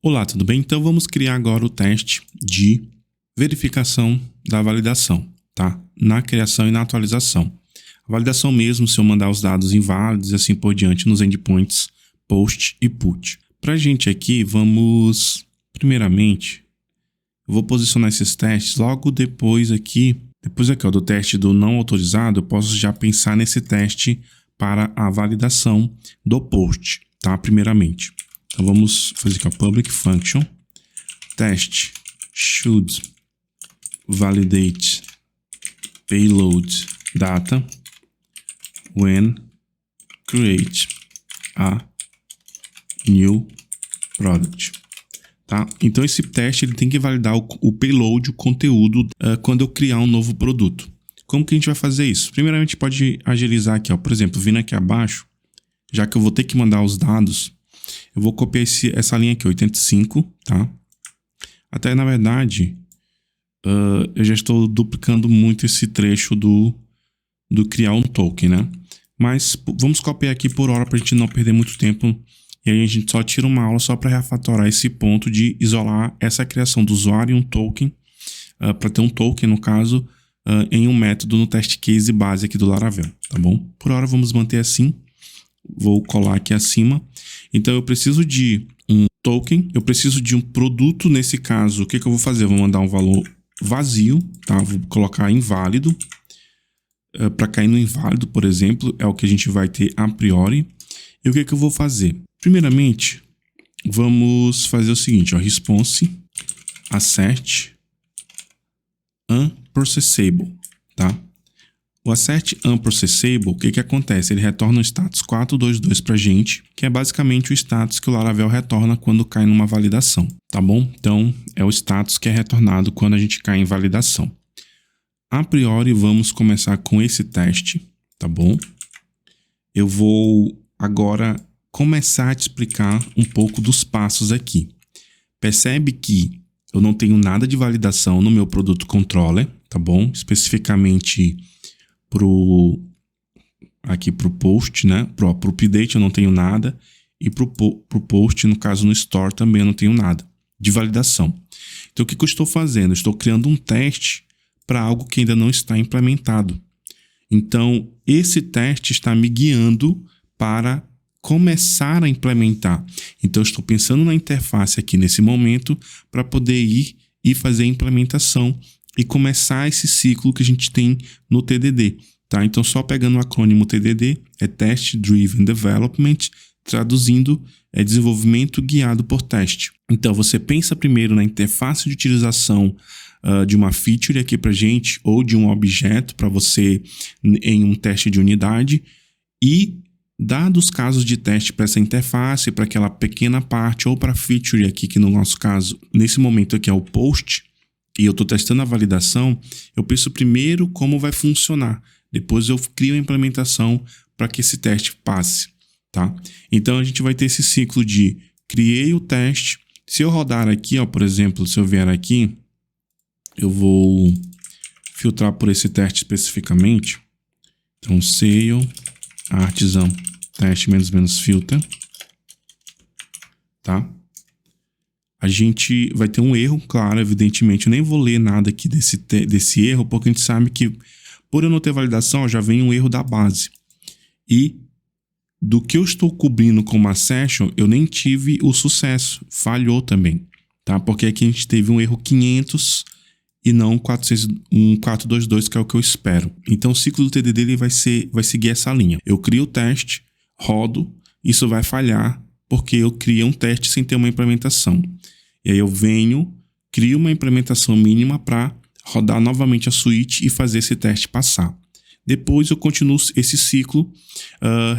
Olá, tudo bem? Então vamos criar agora o teste de verificação da validação, tá? Na criação e na atualização. A validação mesmo, se eu mandar os dados inválidos e assim por diante nos endpoints post e put. Pra gente aqui, primeiramente, eu vou posicionar esses testes logo depois aqui ó, do teste do não autorizado, eu posso já pensar nesse teste para a validação do post, tá? Primeiramente. Então vamos fazer aqui, ó, public function test should validate payload data when create a new product. Tá? Então esse teste ele tem que validar o payload, o conteúdo, quando eu criar um novo produto. Como que a gente vai fazer isso? Primeiramente a gente pode agilizar aqui, ó, por exemplo, vindo aqui abaixo, já que eu vou ter que mandar os dados, eu vou copiar essa linha aqui, 85, tá? Até, na verdade, eu já estou duplicando muito esse trecho do criar um token, né? Mas vamos copiar aqui por hora para a gente não perder muito tempo. E aí a gente só tira uma aula só para refatorar esse ponto de isolar essa criação do usuário em um token, para ter um token, no caso, em um método no teste case base aqui do Laravel, tá bom? Por hora vamos manter assim. Vou colar aqui acima. Então eu preciso de um token, eu preciso de um produto. Nesse caso, o que eu vou fazer? Eu vou mandar um valor vazio, tá? Vou colocar inválido. Para cair no inválido, por exemplo, é o que a gente vai ter a priori. E o que eu vou fazer? Primeiramente, vamos fazer o seguinte, ó, response assert unprocessable, tá? O assert unprocessable, o que acontece? Ele retorna o status 422 pra gente, que é basicamente o status que o Laravel retorna quando cai numa validação, tá bom? Então, é o status que é retornado quando a gente cai em validação. A priori, vamos começar com esse teste, tá bom? Eu vou agora começar a te explicar um pouco dos passos aqui. Percebe que eu não tenho nada de validação no meu produto controller, tá bom? Especificamente aqui pro post, né? Pro update eu não tenho nada. E pro post, no caso no store, também eu não tenho nada de validação. Então o que eu estou fazendo? Eu estou criando um teste para algo que ainda não está implementado. Então esse teste está me guiando para começar a implementar. Então eu estou pensando na interface aqui nesse momento para poder ir e fazer a implementação e começar esse ciclo que a gente tem no TDD, tá? Então só pegando o acrônimo TDD, é Test Driven Development, traduzindo é desenvolvimento guiado por teste. Então você pensa primeiro na interface de utilização de uma feature aqui pra gente, ou de um objeto para você em um teste de unidade, e dados casos de teste para essa interface, para aquela pequena parte, ou para a feature aqui, que no nosso caso, nesse momento aqui é o post, e eu estou testando a validação, eu penso primeiro como vai funcionar. Depois eu crio a implementação para que esse teste passe, tá? Então a gente vai ter esse ciclo de criei o teste. Se eu rodar aqui, ó, por exemplo, se eu vier aqui, eu vou filtrar por esse teste especificamente. Então, sale artisan teste -- filter, tá? A gente vai ter um erro, claro, evidentemente. Eu nem vou ler nada aqui desse erro, porque a gente sabe que, por eu não ter validação, já vem um erro da base. E do que eu estou cobrindo com uma session, eu nem tive o sucesso. Falhou também, tá? Porque aqui a gente teve um erro 500 e não 422, que é o que eu espero. Então o ciclo do TDD ele vai seguir essa linha. Eu crio o teste, rodo, isso vai falhar, porque eu criei um teste sem ter uma implementação. E aí eu crio uma implementação mínima para rodar novamente a suíte e fazer esse teste passar. Depois eu continuo esse ciclo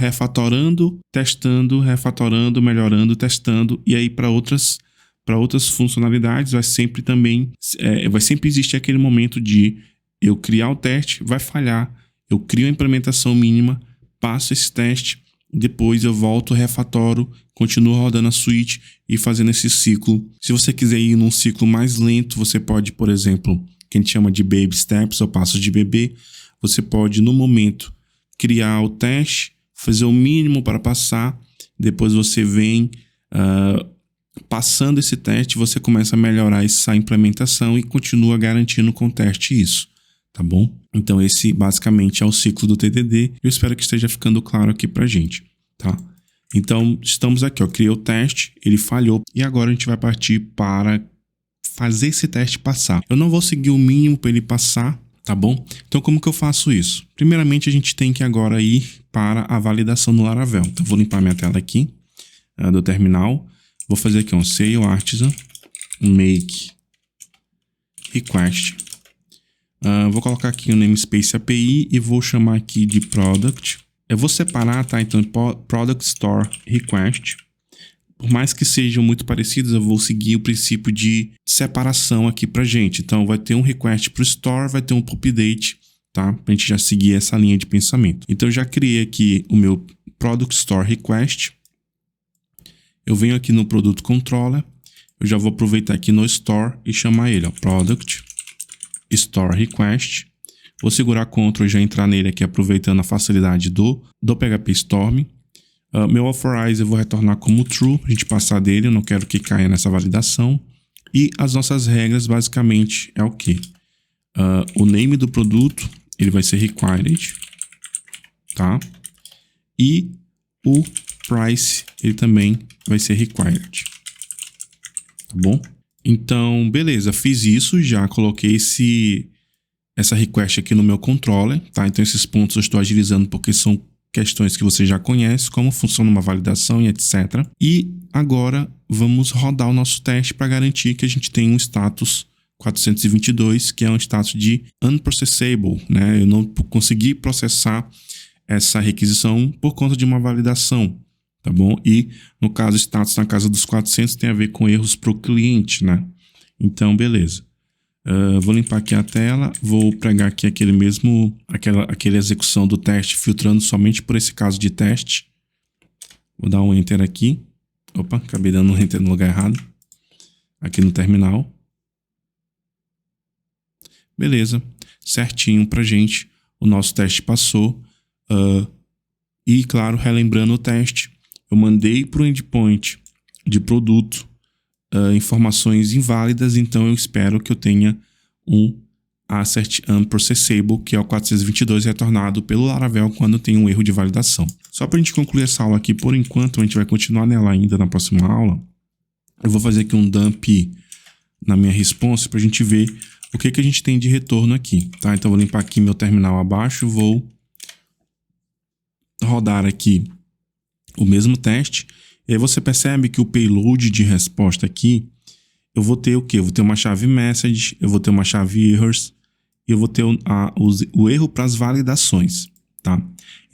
refatorando, testando, refatorando, melhorando, testando, e aí para outras funcionalidades vai sempre existir aquele momento de eu criar o teste, vai falhar, eu crio a implementação mínima, passo esse teste, depois eu volto, refatoro, continuo rodando a suíte e fazendo esse ciclo. Se você quiser ir num ciclo mais lento, você pode, por exemplo, que a gente chama de baby steps, ou passos de bebê, você pode, no momento, criar o teste, fazer o mínimo para passar, depois você vem passando esse teste, você começa a melhorar essa implementação e continua garantindo com o teste isso, tá bom? Então esse basicamente é o ciclo do TDD. Eu espero que esteja ficando claro aqui pra gente, tá? Então estamos aqui, ó, criei o teste, ele falhou e agora a gente vai partir para fazer esse teste passar. Eu não vou seguir o mínimo para ele passar, tá bom? Então como que eu faço isso? Primeiramente a gente tem que agora ir para a validação no Laravel. Então vou limpar minha tela aqui do terminal. Vou fazer aqui um sail artisan make request. Vou colocar aqui o namespace API e vou chamar aqui de product. Eu vou separar, tá? Então product store request. Por mais que sejam muito parecidos, eu vou seguir o princípio de separação aqui pra gente. Então vai ter um request pro store, vai ter um update, tá? Pra gente já seguir essa linha de pensamento. Então eu já criei aqui o meu product store request. Eu venho aqui no produto controller, eu já vou aproveitar aqui no store e chamar ele, ó, product store request. Vou segurar Ctrl e já entrar nele aqui, aproveitando a facilidade do PHP Storm. Meu authorize eu vou retornar como true, a gente passar dele, eu não quero que caia nessa validação. E as nossas regras basicamente é o quê? O name do produto, ele vai ser required, tá? E o price, ele também vai ser required, tá bom? Então, beleza, fiz isso, já coloquei essa request aqui no meu controller, tá? Então esses pontos eu estou agilizando porque são questões que você já conhece, como funciona uma validação e etc. E agora vamos rodar o nosso teste para garantir que a gente tem um status 422, que é um status de unprocessable, né? Eu não consegui processar essa requisição por conta de uma validação, tá bom? E no caso, status na casa dos 400 tem a ver com erros para o cliente, né? Então, beleza. Vou limpar aqui a tela, vou pregar aqui aquela execução do teste, filtrando somente por esse caso de teste. Vou dar um Enter aqui. Opa, acabei dando um Enter no lugar errado. Aqui no terminal. Beleza, certinho pra gente. O nosso teste passou. E, claro, relembrando o teste, eu mandei para o endpoint de produto informações inválidas, então eu espero que eu tenha um assert unprocessable, que é o 422 retornado pelo Laravel quando tem um erro de validação. Só para a gente concluir essa aula aqui, por enquanto, a gente vai continuar nela ainda na próxima aula. Eu vou fazer aqui um dump na minha response para a gente ver o que a gente tem de retorno aqui, tá? Então eu vou limpar aqui meu terminal abaixo, vou rodar aqui o mesmo teste. E aí você percebe que o payload de resposta aqui, eu vou ter o quê? Eu vou ter uma chave message, eu vou ter uma chave errors, e eu vou ter o erro para as validações, tá?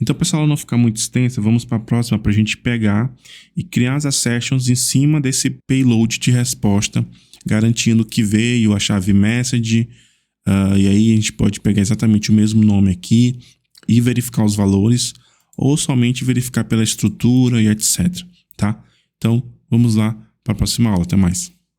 Então, pessoal, não ficar muito extensa, vamos para a próxima para a gente pegar e criar as assertions em cima desse payload de resposta, garantindo que veio a chave message, e aí a gente pode pegar exatamente o mesmo nome aqui e verificar os valores, ou somente verificar pela estrutura e etc. Tá? Então, vamos lá para a próxima aula. Até mais.